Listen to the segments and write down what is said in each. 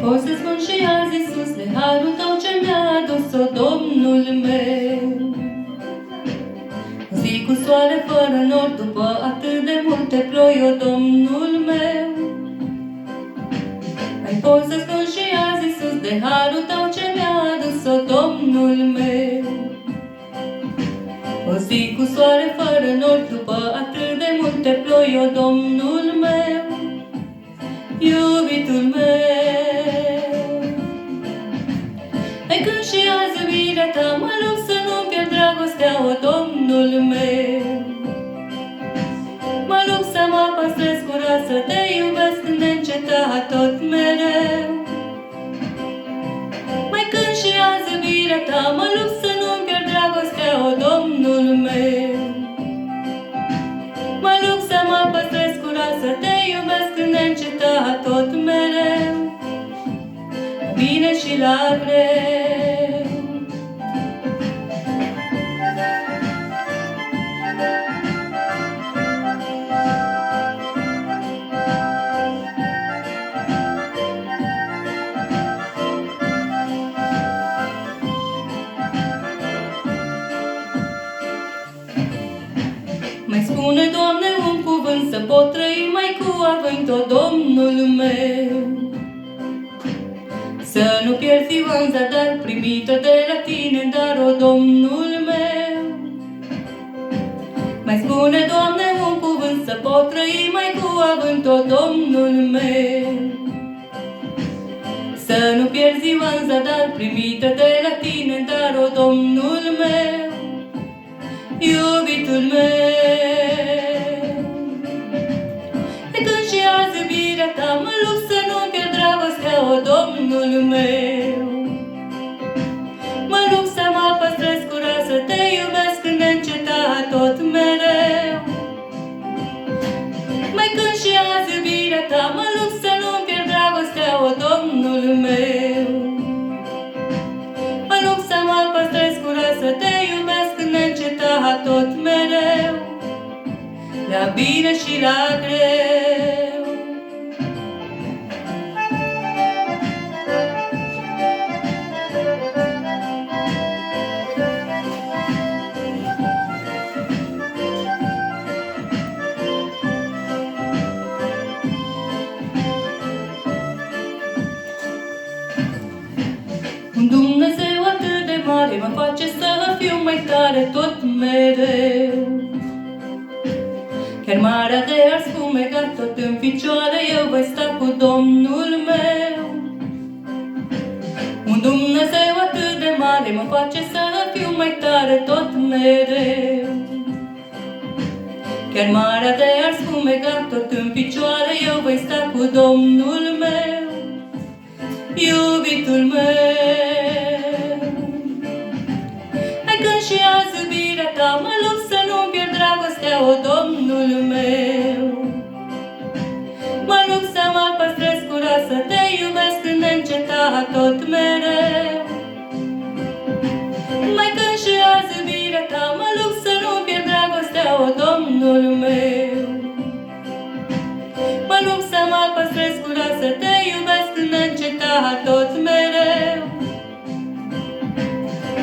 Pot să spun și azi, Iisus, de harul Tău ce mi-a adus-o, Domnul meu. Zi cu soare fără nor, după atât de multe ploi, o Domnul meu. Mai pot să spun și azi, Iisus, de harul Tău ce mi-a adus-o, Domnul meu. O zi cu soare fără nor, după atât de multe ploi, o Domnul meu, iubitul meu. Mai când și azi iubirea Ta, mă lupt să nu pierd dragostea, o Domnul meu. Mă lupt să mă păstrez curat, să Te iubesc neîncetat tot mereu. Mai când și azi iubirea Ta, mă lupt să nu pierd dragostea, o Domnul meu. Mă lupt să mă păstrez curat, să Te iubesc neîncetat tot mereu, la bine și la greu. Mai spune, Doamne, un cuvânt să pot trăi mai cu avânt, o Domnul meu. Să nu pierd ziua în zadar, primită de la Tine, dar, o Domnul meu. Mai spune, Doamne, un cuvânt să pot trăi mai cu avânt, o Domnul meu. Să nu pierd ziua în zadar, primită de la Tine, dar, o Domnul meu, iubitul meu. De când și azi iubirea Ta, mă lupt să nu pierd dragostea, o Domnul meu. Mă lupt să mă păstrez curat, să Te iubesc neîncetat tot mereu. Mai când și azi iubirea Ta, mă lupt să nu pierd dragostea, o Domnul meu. Mă lupt să mă păstrez curat, să Te iubesc neîncetat tot mereu, la bine și la greu. Un Dumnezeu atât de mare mă face să fiu mai tare tot mereu. Chiar marea de ar spumega tot în picioare, eu voi sta cu Domnul meu. Un Dumnezeu atât de mare mă face să fiu mai tare tot mereu. Chiar marea de ar spumega tot în picioare, eu voi sta cu Domnul meu, iubitul meu. Hai când și azi iubirea Ta, mă lupt să nu pierd dragostea, o Domnul meu. Mă lupt să mă păstrez curat, să Te iubesc neîncetat tot mereu. Mai când și azi iubirea Ta, mă lupt să nu pierd dragostea, o Domnul meu. Mă lupt să mă păstrez curat, să Te iubesc neîncetat tot mereu.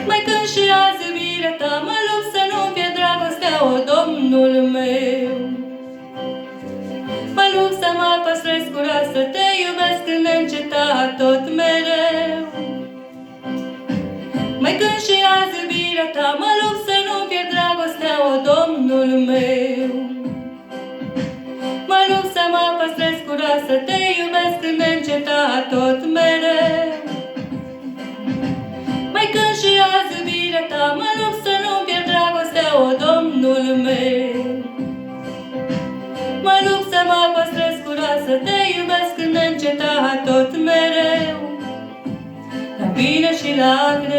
Mai când și azi iubirea Ta, mă lupt să nu pierd dragostea, o Domnul meu. Mă lupt să mă păstrez curat, să Te iubesc neîncetat tot mereu. Mai când și azi iubirea Ta, mă lupt să nu pierd dragostea, o Domnul meu. Mă lupt să mă păstrez curat, să Te iubesc neîncetat tot mereu. Mai când și azi iubirea Ta, mă lupt să nu pierd dragostea, o Domnul meu. Mă lupt să mă păstrez curat, să Te iubesc neîncetat milagre